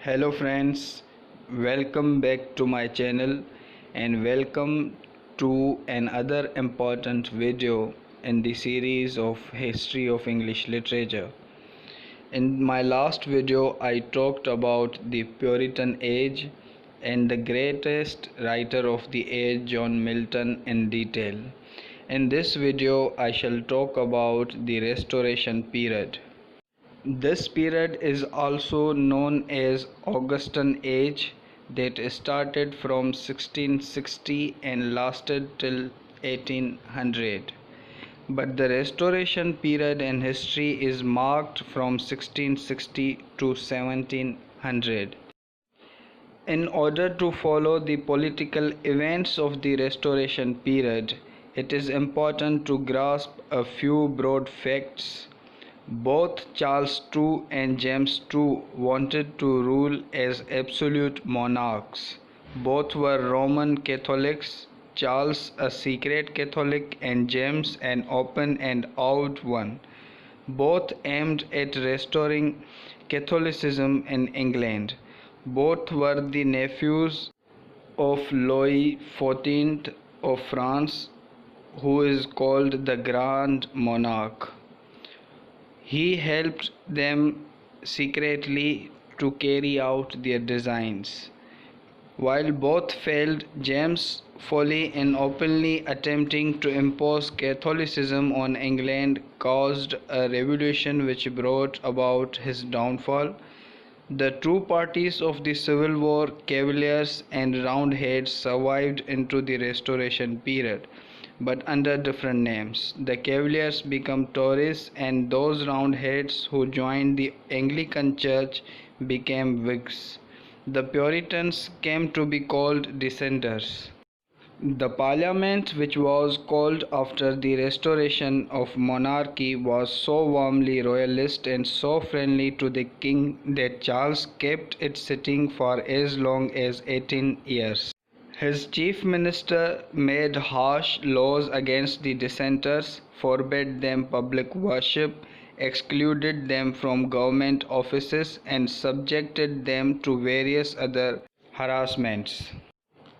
Hello friends, welcome back to my channel and welcome to another important video in the series of History of English Literature. In my last video I talked about the Puritan age and the greatest writer of the age, John Milton, in detail. In this video I shall talk about the Restoration period. This period is also known as Augustan Age that started from 1660 and lasted till 1800. But the Restoration period in history is marked from 1660 to 1700. In order to follow the political events of the Restoration period, it is important to grasp a few broad facts. Both Charles II and James II wanted to rule as absolute monarchs. Both were Roman Catholics, Charles a secret Catholic and James an open and out one. Both aimed at restoring Catholicism in England. Both were the nephews of Louis XIV of France, who is called the Grand Monarch. He helped them secretly to carry out their designs. While both failed, James' folly in openly attempting to impose Catholicism on England caused a revolution which brought about his downfall. The two parties of the Civil War, Cavaliers and Roundheads, survived into the Restoration period, but under different names. The Cavaliers became Tories, and those Roundheads who joined the Anglican Church became Whigs. The Puritans came to be called Dissenters. The Parliament, which was called after the restoration of monarchy, was so warmly royalist and so friendly to the king that Charles kept it sitting for as long as 18 years. His chief minister made harsh laws against the dissenters, forbade them public worship, excluded them from government offices, and subjected them to various other harassments.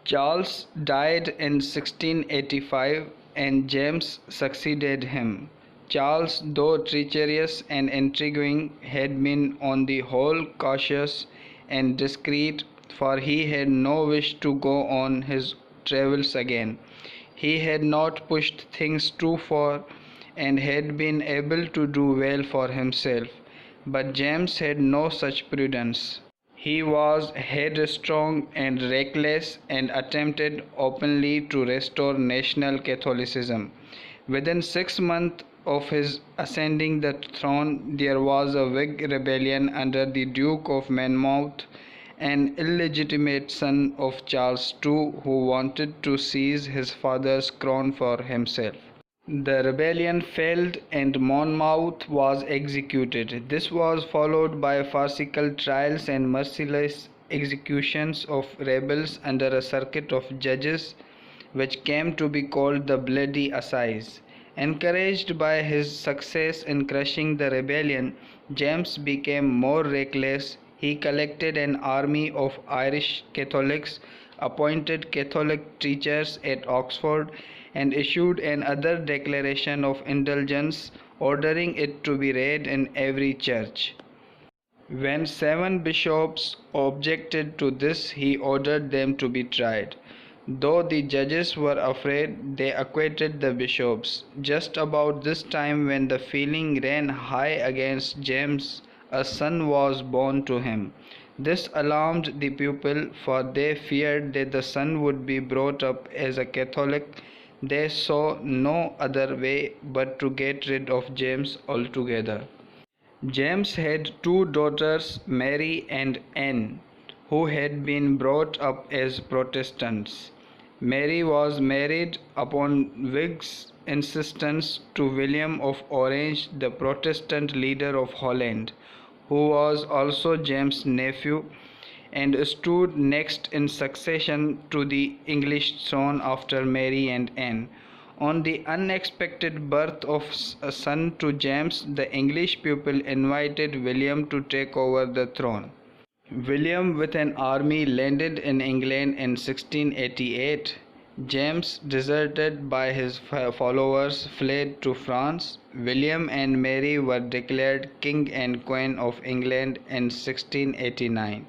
Charles died in 1685 and James succeeded him. Charles, though treacherous and intriguing, had been on the whole cautious and discreet, for he had no wish to go on his travels again. He had not pushed things too far and had been able to do well for himself. But James had no such prudence. He was headstrong and reckless and attempted openly to restore national Catholicism. Within 6 months of his ascending the throne, there was a Whig rebellion under the Duke of Monmouth, an illegitimate son of Charles II, who wanted to seize his father's crown for himself. The rebellion failed and Monmouth was executed. This was followed by farcical trials and merciless executions of rebels under a circuit of judges, which came to be called the Bloody Assize. Encouraged by his success in crushing the rebellion, James became more reckless. He collected an army of Irish Catholics, appointed Catholic teachers at Oxford, and issued another declaration of indulgence, ordering it to be read in every church. When 7 bishops objected to this, he ordered them to be tried. Though the judges were afraid, they acquitted the bishops. Just about this time, when the feeling ran high against James, a son was born to him. This alarmed the people, for they feared that the son would be brought up as a Catholic. They saw no other way but to get rid of James altogether. James had two daughters, Mary and Anne, who had been brought up as Protestants. Mary was married upon Whig's insistence to William of Orange, the Protestant leader of Holland, who was also James' nephew, and stood next in succession to the English throne after Mary and Anne. On the unexpected birth of a son to James, the English people invited William to take over the throne. William with an army landed in England in 1688. James, deserted by his followers, fled to France. William and Mary were declared King and Queen of England in 1689.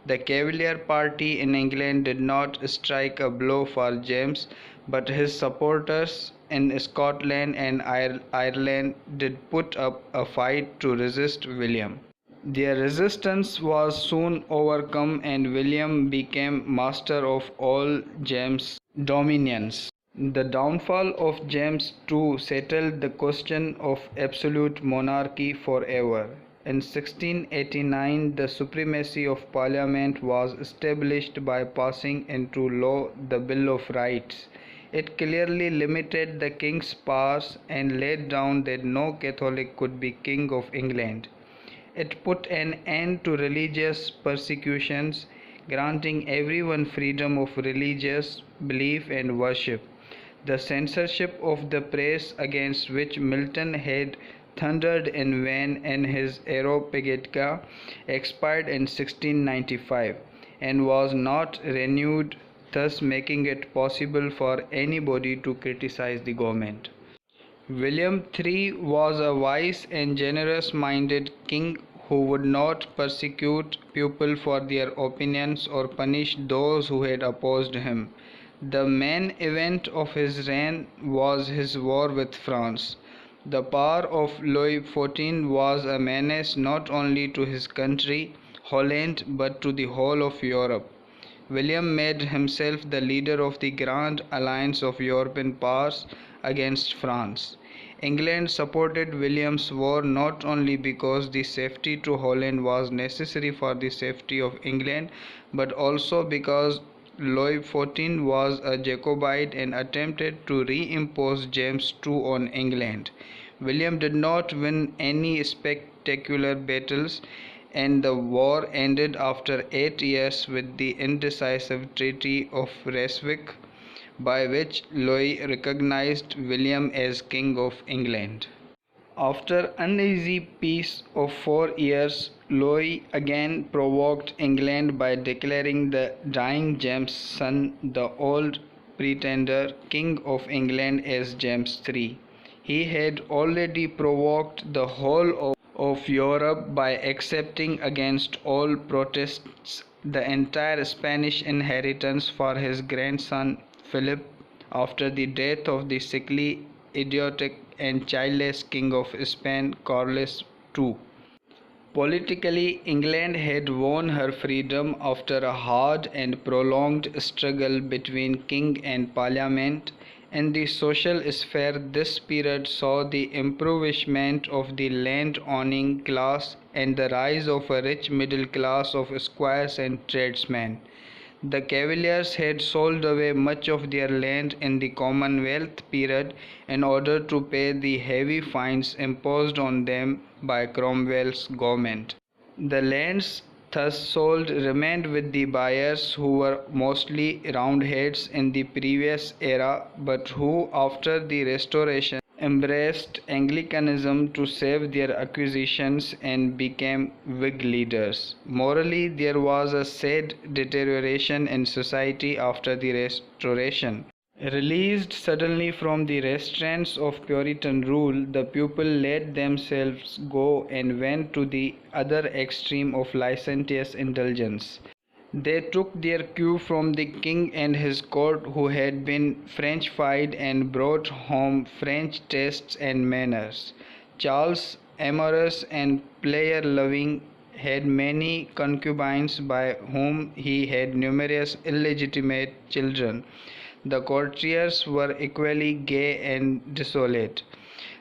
The Cavalier party in England did not strike a blow for James, but his supporters in Scotland and Ireland did put up a fight to resist William. Their resistance was soon overcome and William became master of all James' dominions. The downfall of James II settled the question of absolute monarchy forever. In 1689, the supremacy of Parliament was established by passing into law the Bill of Rights. It clearly limited the king's powers and laid down that no Catholic could be king of England. It put an end to religious persecutions, granting everyone freedom of religious belief and worship. The censorship of the press, against which Milton had thundered in vain in his Areopagitica, expired in 1695 and was not renewed, thus making it possible for anybody to criticize the government. William III was a wise and generous-minded king who would not persecute people for their opinions or punish those who had opposed him. The main event of his reign was his war with France. The power of Louis XIV was a menace not only to his country, Holland, but to the whole of Europe. William made himself the leader of the Grand Alliance of European powers against France. England supported William's war not only because the safety to Holland was necessary for the safety of England, but also because Louis XIV was a Jacobite and attempted to reimpose James II on England. William did not win any spectacular battles, and the war ended after 8 years with the indecisive Treaty of Ryswick, by which Louis recognized William as King of England. After an uneasy peace of 4 years, Louis again provoked England by declaring the dying James' son, the Old Pretender, King of England as James III. He had already provoked the whole of Europe by accepting against all protests the entire Spanish inheritance for his grandson Philip after the death of the sickly, idiotic and childless King of Spain Carlos II. Politically, England had won her freedom after a hard and prolonged struggle between king and parliament. In the social sphere, this period saw the impoverishment of the land-owning class and the rise of a rich middle class of squires and tradesmen. The Cavaliers had sold away much of their land in the Commonwealth period in order to pay the heavy fines imposed on them by Cromwell's government. The lands thus sold remained with the buyers, who were mostly Roundheads in the previous era, but who, after the Restoration, embraced Anglicanism to save their acquisitions and became Whig leaders. Morally, there was a sad deterioration in society after the Restoration. Released suddenly from the restraints of Puritan rule, the people let themselves go and went to the other extreme of licentious indulgence. They took their cue from the king and his court, who had been Frenchified and brought home French tastes and manners. Charles, amorous and pleasure-loving, had many concubines by whom he had numerous illegitimate children. The courtiers were equally gay and dissolute.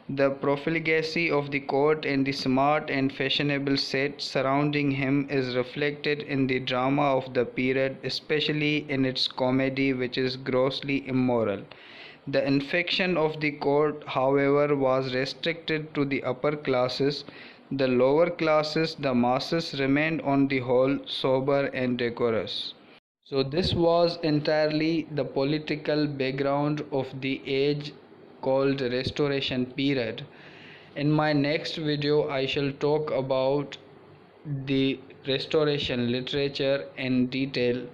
The profligacy of the court and the smart and fashionable set surrounding him is reflected in the drama of the period, especially in its comedy, which is grossly immoral. The infection of the court, however, was restricted to the upper classes. The lower classes, the masses, remained on the whole sober and decorous. So this was entirely the political background of the age called Restoration period. In my next video I shall talk about the Restoration literature in detail.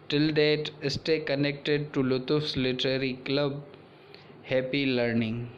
Till date, stay connected to Lutuf's Literary Club. Happy learning.